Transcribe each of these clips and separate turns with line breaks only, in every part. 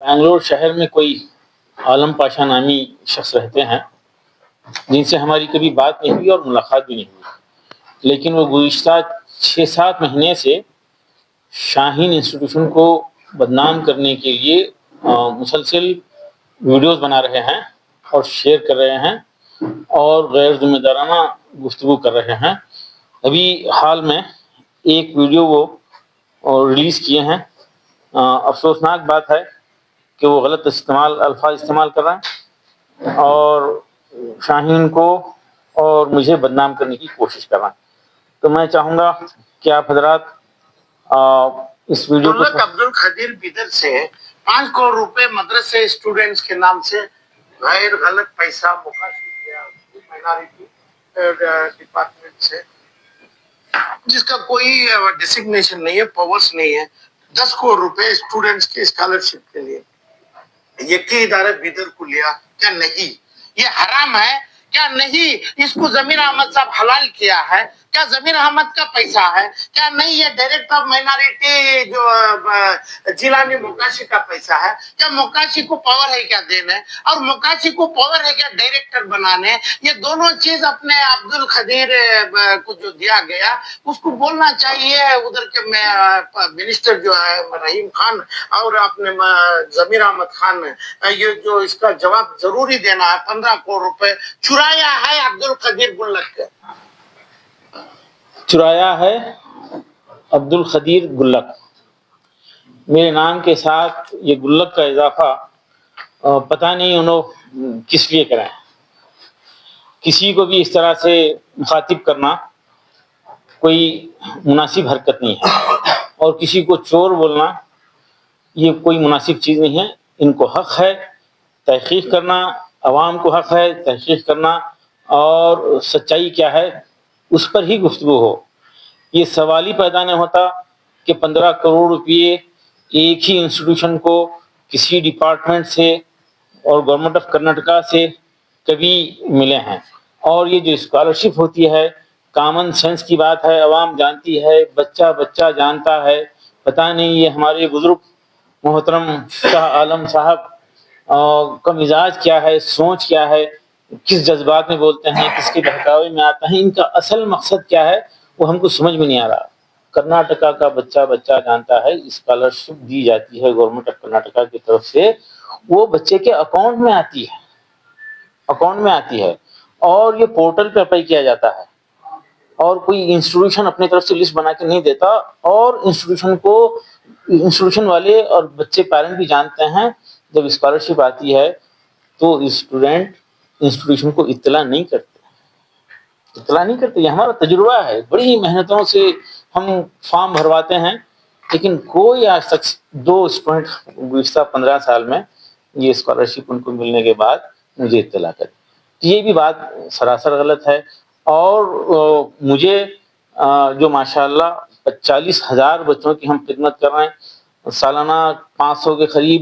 بنگلور شہر میں کوئی عالم پاشا نامی شخص رہتے ہیں جن سے ہماری کبھی بات نہیں ہوئی اور ملاقات بھی نہیں ہوئی، لیکن وہ گزشتہ 6-7 مہینے سے شاہین انسٹیٹیوشن کو بدنام کرنے کے لیے مسلسل ویڈیوز بنا رہے ہیں اور شیئر کر رہے ہیں اور غیر ذمہ دارانہ گفتگو کر رہے ہیں۔ ابھی حال میں ایک ویڈیو وہ ریلیز کیے ہیں۔ افسوسناک بات ہے کہ وہ غلط الفاظ استعمال کر رہے ہیں اور شاہین کو اور مجھے بدنام کرنے کی کوشش کر رہے ہیں۔ تو میں چاہوں گا کہ آپ حضرات اس ویڈیو کو
عبد القدیر بیدر سے 5 کروڑ روپے مدرسے اسٹوڈنٹس کے نام سے غیر غلط پیسہ مقاصد کیا مائنارٹی ڈپارٹمنٹ سے، جس کا کوئی ڈیسگنیشن نہیں ہے، پاورز نہیں ہے۔ 10 کروڑ روپے اسٹوڈنٹس کی اسکالرشپ کے لیے یقین ادارے بیدر کو لیا، کیا نہیں یہ حرام ہے؟ کیا نہیں اس کو ضمیر احمد صاحب حلال کیا ہے؟ کیا ضمیر احمد کا پیسہ ہے؟ کیا نہیں یہ ڈائریکٹر آف مائنارٹی جو جیلانی موکاشی کا پیسہ ہے؟ کیا موکاشی کو پاور ہے کیا دینے، اور موکاشی کو پاور ہے کیا ڈائریکٹر بنانے؟ یہ دونوں چیز اپنے عبد القدیر کو جو دیا گیا اس کو بولنا چاہیے۔ ادھر کے منسٹر جو ہے رحیم خان اور اپنے ضمیر احمد خان، یہ جو اس کا جواب ضروری دینا ہے۔ 15 کروڑ روپے چرایا ہے عبد القدیر گلک کے،
چرایا ہے عبد القدیر گلک۔ میرے نام کے ساتھ یہ گلک کا اضافہ پتہ نہیں انہوں کس لیے کریں۔ کسی کو بھی اس طرح سے مخاطب کرنا کوئی مناسب حرکت نہیں ہے، اور کسی کو چور بولنا یہ کوئی مناسب چیز نہیں ہے۔ ان کو حق ہے تحقیق کرنا، عوام کو حق ہے تحقیق کرنا، اور سچائی کیا ہے اس پر ہی گفتگو ہو۔ یہ سوال ہی پیدا نہیں ہوتا کہ 15 کروڑ روپئے ایک ہی انسٹیٹیوشن کو کسی ڈپارٹمنٹ سے اور گورنمنٹ آف کرناٹکا سے کبھی ملے ہیں۔ اور یہ جو اسکالرشپ ہوتی ہے کامن سینس کی بات ہے، عوام جانتی ہے، بچہ بچہ جانتا ہے۔ پتہ نہیں یہ ہمارے بزرگ محترم شاہ عالم صاحب کا مزاج کیا ہے، سوچ کیا ہے، کس جذبات میں بولتے ہیں، کس کے بہکاوے میں آتا ہے، ان کا اصل مقصد کیا ہے وہ ہم کو سمجھ میں نہیں آ رہا۔ کرناٹکا کا بچہ بچہ جانتا ہے، اسکالرشپ دی جاتی ہے گورنمنٹ آف کرناٹکا کی طرف سے، وہ بچے کے اکاؤنٹ میں آتی ہے اور یہ پورٹل پہ اپلائی کیا جاتا ہے، اور کوئی انسٹیٹیوشن اپنے طرف سے لسٹ بنا کے نہیں دیتا، اور انسٹیٹیوشن والے اور بچے پیرنٹ بھی جانتے ہیں جب اسکالرشپ آتی ہے تو اسٹوڈنٹ انسٹیٹیوشن کو اطلاع نہیں کرتے۔ یہ ہمارا تجربہ ہے، بڑی محنتوں سے ہم فارم بھرواتے ہیں، لیکن کوئی آج تک 2 اسٹوڈنٹ گزشتہ 15 سال میں یہ اسکالرشپ ان کو ملنے کے بعد مجھے اطلاع کر۔ یہ بھی بات سراسر غلط ہے۔ اور مجھے جو ماشاءاللہ 40,000 بچوں کی ہم خدمت کر رہے ہیں، سالانہ 500 کے قریب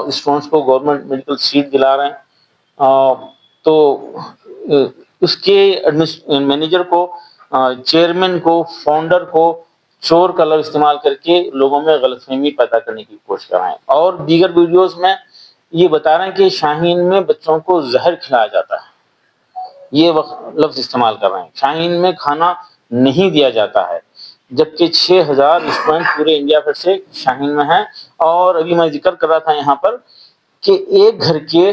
اسٹوڈنٹس کو گورنمنٹ میڈیکل سیٹ دلا رہے ہیں، تو اس کے مینیجر کو، چیئرمین کو، فاؤنڈر کو چور کا لفظ استعمال کر کے لوگوں میں غلط فہمی پیدا کرنے کی کوشش کر رہے ہیں، اور دیگر ویڈیوز میں یہ بتا رہے ہیں کہ شاہین میں بچوں کو زہر کھلایا جاتا ہے، یہ لفظ استعمال کر رہے ہیں۔ شاہین میں کھانا نہیں دیا جاتا ہے، جبکہ 6,000 اسٹوڈنٹ پورے انڈیا بھر سے شاہین میں ہیں۔ اور ابھی میں ذکر کر رہا تھا یہاں پر کہ ایک گھر کے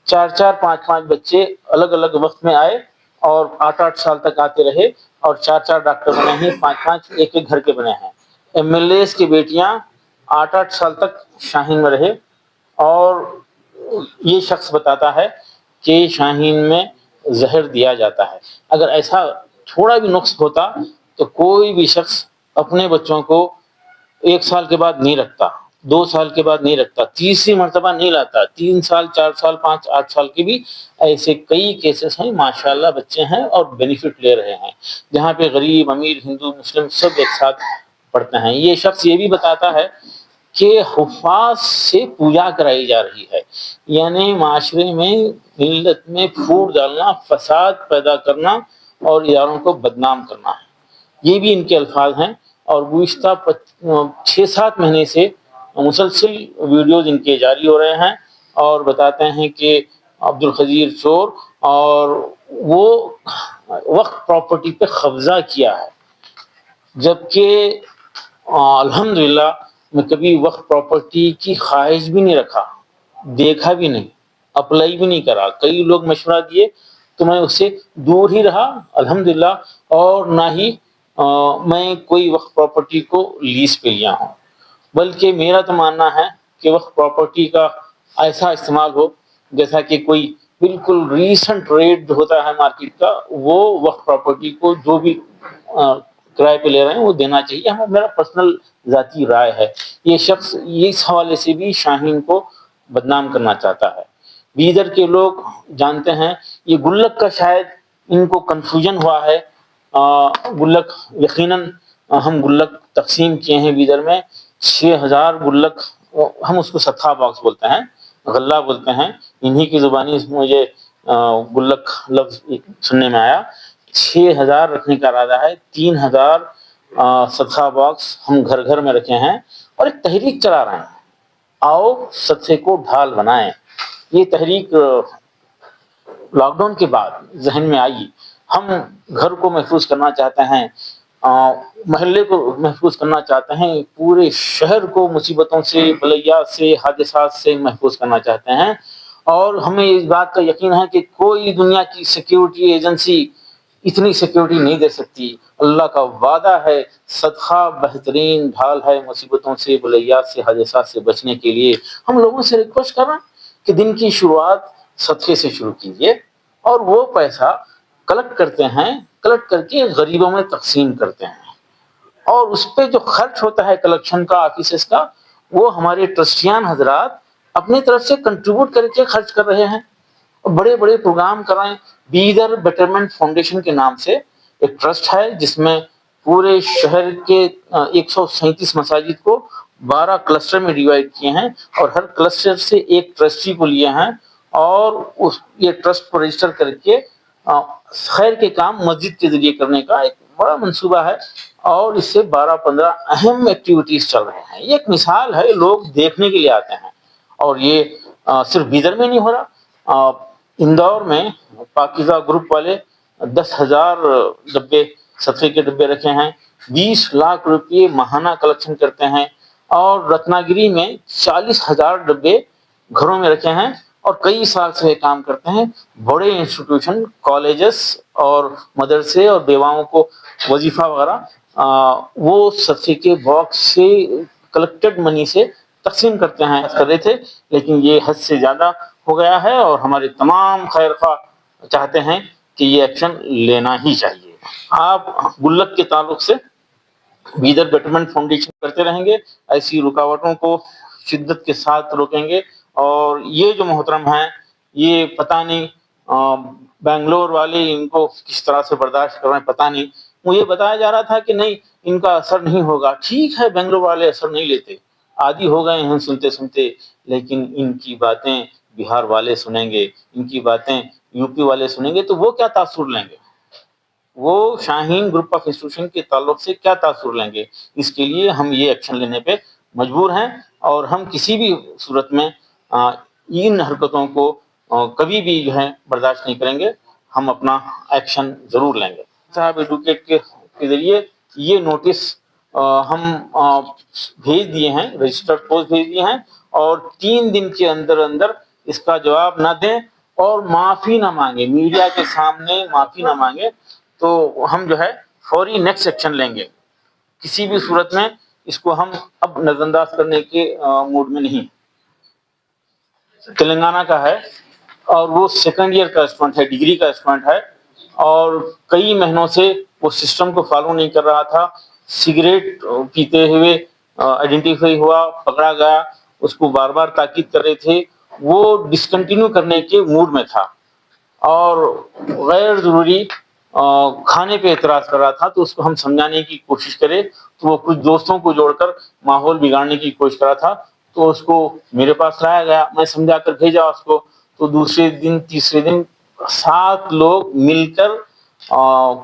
4-4 5-5 بچے الگ الگ وقت میں آئے اور 8-8 سال تک آتے رہے، اور 4-4 ڈاکٹر بنے ہیں، 5-5 ایک گھر کے بنے ہیں۔ MLAs کی بیٹیاں 8-8 سال تک شاہین میں رہے، اور یہ شخص بتاتا ہے کہ شاہین میں زہر دیا جاتا ہے۔ اگر ایسا تھوڑا بھی نقص ہوتا تو کوئی بھی شخص اپنے بچوں کو 1 سال کے بعد نہیں رکھتا، 2 سال کے بعد نہیں رکھتا، تیسری مرتبہ نہیں لاتا، 3 سال 4 سال 5-8 سال کے بھی ایسے کئی کیسز ہیں۔ ماشاءاللہ بچے ہیں اور بینیفٹ لے رہے ہیں، جہاں پہ غریب امیر ہندو مسلم سب ایک ساتھ پڑھتے ہیں۔ یہ شخص یہ بھی بتاتا ہے کہ حفاظ سے پوجا کرائی جا رہی ہے، یعنی معاشرے میں ملت میں پھوٹ ڈالنا، فساد پیدا کرنا اور اداروں کو بدنام کرنا ہے، یہ بھی ان کے الفاظ ہیں۔ اور گزشتہ 6-7 مہینے سے مسلسل ویڈیوز ان کے جاری ہو رہے ہیں اور بتاتے ہیں کہ عبدالقدیر چور اور وہ وقف پراپرٹی پہ قبضہ کیا ہے، جبکہ الحمدللہ میں کبھی وقف پراپرٹی کی خواہش بھی نہیں رکھا، دیکھا بھی نہیں، اپلائی بھی نہیں کرا، کئی لوگ مشورہ دیے تو میں اس سے دور ہی رہا الحمدللہ، اور نہ ہی میں کوئی وقف پراپرٹی کو لیز پہ لیا ہوں، بلکہ میرا تو ماننا ہے کہ وقف پراپرٹی کا ایسا استعمال ہو جیسا کہ کوئی بالکل ریسنٹ ریٹ جو ہوتا ہے مارکیٹ کا، وہ وقف پراپرٹی کو جو بھی کرائے پہ لے رہے ہیں وہ دینا چاہیے. میرا پرسنل ذاتی رائے ہے. یہ شخص اس حوالے سے بھی شاہین کو بدنام کرنا چاہتا ہے. بیدر کے لوگ جانتے ہیں، یہ گلک کا شاید ان کو کنفیوژن ہوا ہے. گلک یقیناً ہم گلک تقسیم کیے ہیں بیدر میں 6000 گلک، ہم اس کو ستھا باکس بولتے ہیں، غلہ بولتے ہیں، انہی کی زبانی مجھے گلک لفظ سننے میں آیا. 6000 رکھنے کا ارادہ ہے. 3000 ستھا باکس ہم گھر گھر میں رکھے ہیں اور ایک تحریک چلا رہے ہیں، آؤ ستھے کو ڈھال بنائیں. یہ تحریک لاک ڈاؤن کے بعد ذہن میں آئی. ہم گھر کو محفوظ کرنا چاہتے ہیں، محلے کو محفوظ کرنا چاہتے ہیں، پورے شہر کو مصیبتوں سے، بلیات سے، حادثات سے محفوظ کرنا چاہتے ہیں. اور ہمیں اس بات کا یقین ہے کہ کوئی دنیا کی سیکیورٹی ایجنسی اتنی سیکیورٹی نہیں دے سکتی. اللہ کا وعدہ ہے، صدقہ بہترین ڈھال ہے مصیبتوں سے، بلیات سے، حادثات سے بچنے کے لیے. ہم لوگوں سے ریکویسٹ کر رہے ہیں کہ دن کی شروعات صدقے سے شروع کیجیے، اور وہ پیسہ کلیکٹ کرتے ہیں، کلیکٹ کر کے غریبوں میں تقسیم کرتے ہیں، اور اس پہ جو خرچ ہوتا ہے کلیکشن کا، آفیسز کا، وہ ہمارے ٹرسٹیان حضرات اپنی طرف سے کنٹریبیوٹ کر کے خرچ کر رہے ہیں. بڑے بڑے پروگرام کر رہے ہیں. بیدر بیٹرمنٹ فاؤنڈیشن کے نام سے ایک ٹرسٹ ہے جس میں پورے شہر کے 137 مساجد کو 12 کلسٹر میں ڈیوائڈ کیے ہیں، اور ہر کلسٹر سے ایک ٹرسٹی کو لیے ہیں، اور یہ ٹرسٹ کو رجسٹر کر کے خیر کے کام مسجد کے ذریعے کرنے کا ایک بڑا منصوبہ ہے. اور اس سے 12-15 اہم ایکٹیویٹیز چل رہے ہیں. یہ ایک مثال ہے، لوگ دیکھنے کے لیے آتے ہیں. اور یہ صرف بیدر میں نہیں ہو رہا، اندور میں پاکیزہ گروپ والے 10,000 ڈبے صدقے کے ڈبے رکھے ہیں، 20 لاکھ روپے ماہانہ کلیکشن کرتے ہیں. اور رتناگری میں 40,000 ڈبے گھروں میں رکھے ہیں، اور کئی سال سے کام کرتے ہیں. بڑے انسٹیٹیوشن، کالجز اور مدرسے اور بیواؤں کو وظیفہ وغیرہ وہ صدقے کے باکس سے کلیکٹڈ منی سے تقسیم کرتے ہیں، کر رہے تھے. لیکن یہ حد سے زیادہ ہو گیا ہے، اور ہمارے تمام خیر خواہ چاہتے ہیں کہ یہ ایکشن لینا ہی چاہیے. آپ گلک کے تعلق سے بیدر بیٹرمنٹ فاؤنڈیشن کرتے رہیں گے، ایسی رکاوٹوں کو شدت کے ساتھ روکیں گے. اور یہ جو محترم ہیں، یہ پتہ نہیں بنگلور والے ان کو کس طرح سے برداشت کر رہے ہیں، پتہ نہیں. مجھے بتایا جا رہا تھا کہ نہیں، ان کا اثر نہیں ہوگا. ٹھیک ہے، بنگلور والے اثر نہیں لیتے، عادی ہو گئے ہیں سنتے سنتے، لیکن ان کی باتیں بہار والے سنیں گے، ان کی باتیں یو پی والے سنیں گے، تو وہ کیا تاثر لیں گے؟ وہ شاہین گروپ آف انسٹیٹیوشن کے تعلق سے کیا تاثر لیں گے؟ اس کے لیے ہم یہ ایکشن لینے پہ مجبور ہیں، اور ہم کسی بھی صورت میں ان حرکتوں کو کبھی بھی جو ہے برداشت نہیں کریں گے. ہم اپنا ایکشن ضرور لیں گے. صاحب ایڈوکیٹ کے ذریعے یہ نوٹس ہم بھیج دیے ہیں، رجسٹرڈ پوسٹ بھیج دیے ہیں، اور 3 دن کے اندر اندر اس کا جواب نہ دیں اور معافی نہ مانگے، میڈیا کے سامنے معافی نہ مانگے، تو ہم جو ہے فوری نیکسٹ ایکشن لیں گے. کسی بھی صورت میں اس کو ہم اب نظر انداز کرنے کے موڈ میں نہیں. تلنگانہ کا ہے، اور وہ 2nd ایئر کا اسٹوڈنٹ ہے، ڈگری کا اسٹوڈنٹ ہے، اور کئی مہینوں سے وہ سسٹم کو فالو نہیں کر رہا تھا. سگریٹ پیتے ہوئے آئیڈینٹیفائی ہوا، پکڑا گیا. اس کو بار بار تاکید کر رہے تھے، وہ ڈسکنٹینیو کرنے کے موڈ میں تھا، اور غیر ضروری کھانے پہ اعتراض کر رہا تھا. تو اس کو ہم سمجھانے کی کوشش کرے تو وہ کچھ دوستوں کو جوڑ کر ماحول بگاڑنے کی کوشش کر رہا تھا. تو اس کو میرے پاس لایا گیا، میں سمجھا کر بھیجا اس کو. تو دوسرے دن، تیسرے دن 7 لوگ مل کر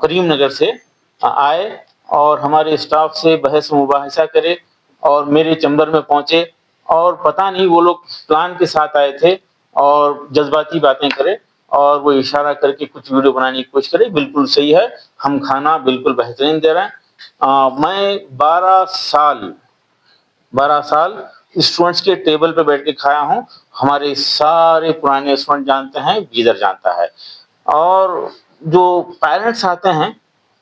کریم نگر سے آئے اور ہمارے اسٹاف سے بحث و مباحثہ کرے، اور میرے چیمبر میں پہنچے. اور پتہ نہیں وہ لوگ پلان کے ساتھ آئے تھے اور جذباتی باتیں کرے اور وہ اشارہ کر کے کچھ ویڈیو بنانے کی کوشش کرے. بالکل صحیح ہے, ہم کھانا بالکل بہترین دے رہے ہیں. میں 12 سال اسٹوڈنٹس کے ٹیبل پہ بیٹھ کے کھایا ہوں. ہمارے سارے پرانے اسٹوڈنٹ جانتے ہیں, بیدر جانتا ہے. اور جو پیرنٹس آتے ہیں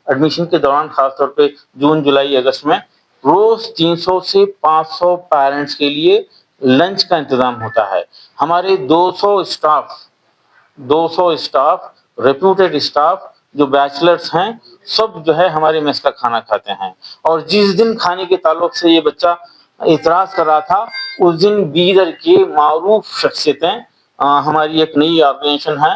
ایڈمیشن کے دوران, خاص طور پہ جون, جولائی, اگست میں, روز 300 سے 500 پیرنٹس کے لیے لنچ کا انتظام ہوتا ہے. ہمارے 200 اسٹاف ریپیوٹیڈ اسٹاف جو بیچلرس ہیں, سب جو ہے ہمارے میس کا کھانا کھاتے ہیں. اور جس دن کھانے کے تعلق سے یہ بچہ اعتراض کر رہا تھا, اس دن بیدر کی معروف شخصیتیں, ہماری ایک نئی آرگنائزیشن ہے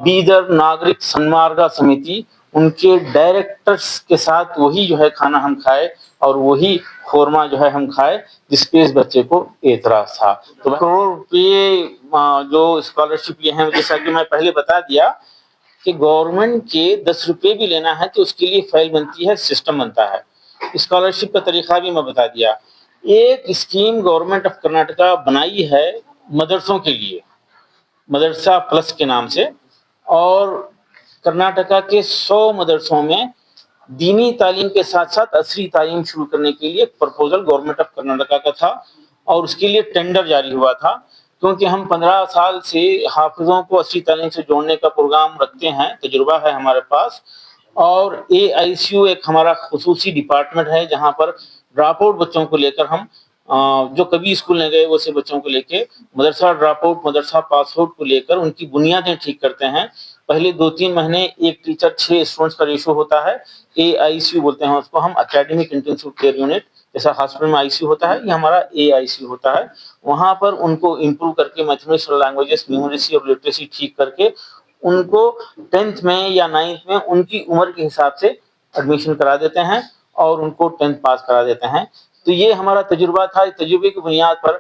بیدر ناگرک سنمارگا سمیتی, ان کے ڈائریکٹرز کے ساتھ وہی جو ہے کھانا ہم کھائے اور وہی خورما جو ہے ہم کھائے جس پہ اس بچے کو اعتراض تھا. تو کروڑ روپے جو اسکالرشپ یہ ہیں, جیسا کہ میں پہلے بتا دیا کہ گورنمنٹ کے 10 روپے بھی لینا ہے تو اس کے لیے فائل بنتی ہے, سسٹم بنتا ہے. اسکالرشپ کا طریقہ بھی میں بتا دیا. ایک اسکیم گورنمنٹ آف کرناٹکا بنائی ہے مدرسوں کے لیے, مدرسہ پلس کے نام سے, اور کرناٹکا کے 100 مدرسوں میں دینی تعلیم کے ساتھ ساتھ عصری تعلیم شروع کرنے کے لیے ایک پرپوزل گورنمنٹ آف کرناٹکا کا تھا, اور اس کے لیے ٹینڈر جاری ہوا تھا. کیونکہ ہم 15 سال سے حافظوں کو عصری تعلیم سے جوڑنے کا پروگرام رکھتے ہیں, تجربہ ہے ہمارے پاس. اور AICU ایک ہمارا خصوصی ڈپارٹمنٹ ہے جہاں پر ڈراپ آؤٹ بچوں کو لے کر ہم جو کبھی اسکول نہیں گئے ویسے بچوں کو لے کے مدرسہ ڈراپ آؤٹ, مدرسہ پاس آؤٹ کو لے کر ان کی بنیادیں ٹھیک کرتے ہیں. پہلے 2-3 مہینے ایک ٹیچر 6 اسٹوڈنٹس کا ریشو ہوتا ہے. AICU بولتے ہیں اس کو ہم, اکیڈمک انٹینسیو کیئر یونٹ. جیسا ہاسپٹل میں ICU ہوتا ہے, یہ ہمارا AICU ہوتا ہے. وہاں پر ان کو امپروو کر کے میتھمیٹکس اور لینگویجز, نیومریسی اور لٹریسی ٹھیک کر کے ان کو 10th میں یا 9th میں ان کی عمر کے حساب سے ایڈمیشن کرا دیتے ہیں اور ان کو 10th پاس کرا دیتے ہیں. تو یہ ہمارا تجربہ تھا. تجربے کی بنیاد پر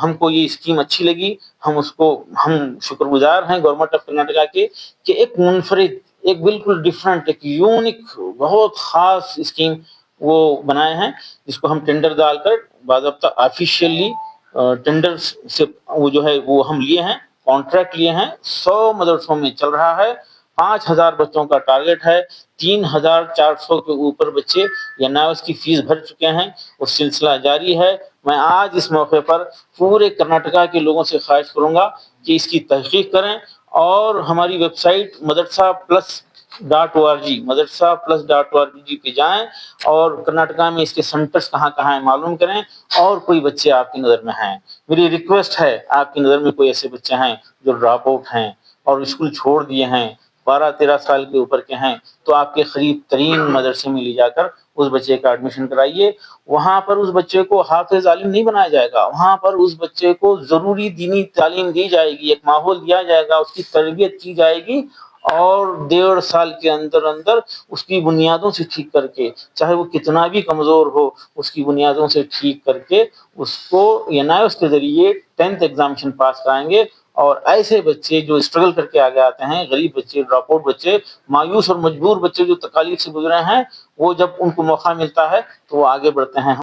ہم کو یہ اسکیم اچھی لگی. ہم شکر گزار ہیں گورنمنٹ آف کرناٹکا کے کہ ایک منفرد, ایک بالکل ڈفرینٹ, ایک یونک, بہت خاص اسکیم وہ بنائے ہیں جس کو ہم ٹینڈر ڈال کر باضابطہ آفیشیلی ٹینڈر سے وہ جو ہے وہ ہم لیے ہیں, کانٹریکٹ لیے ہیں. 100 مدرسوں میں چل رہا ہے. 5000 بچوں کا ٹارگٹ ہے. 3400 کے اوپر بچے یا ناوس کی فیس بھر چکے ہیں. وہ سلسلہ جاری ہے. میں آج اس موقع پر پورے کرناٹکا کے لوگوں سے خواہش کروں گا کہ اس کی تحقیق کریں اور ہماری ویب سائٹ madrasaplus.org پہ جائیں اور کرناٹکا میں اس کے سینٹرز کہاں کہاں ہیں معلوم کریں. اور کوئی بچے آپ کی نظر میں ہیں, میری ریکویسٹ ہے, آپ کی نظر میں کوئی ایسے بچے ہیں جو ڈراپ آؤٹ ہیں اور اسکول چھوڑ دیے ہیں, 12-13 سال کے اوپر کے ہیں, تو آپ کے قریب ترین مدرسے میں لے جا کر اس بچے کا ایڈمیشن کرائیے. وہاں پر اس بچے کو حافظ عالم نہیں بنایا جائے گا, وہاں پر اس بچے کو ضروری دینی تعلیم دی جائے گی, ایک ماحول دیا جائے گا, اس کی تربیت کی جائے گی, اور 1.5 سال کے اندر اس کی بنیادوں سے ٹھیک کر کے, چاہے وہ کتنا بھی کمزور ہو, اس کی بنیادوں سے ٹھیک کر کے اس کو NIOS کے ذریعے 10th ایگزامینیشن پاس کرائیں گے. اور ایسے بچے جو اسٹرگل کر کے آگے آتے ہیں, غریب بچے, ڈراپ آؤٹ بچے, مایوس اور مجبور بچے جو تکالیف سے گزرے ہیں, وہ جب ان کو موقع ملتا ہے تو وہ آگے بڑھتے ہیں.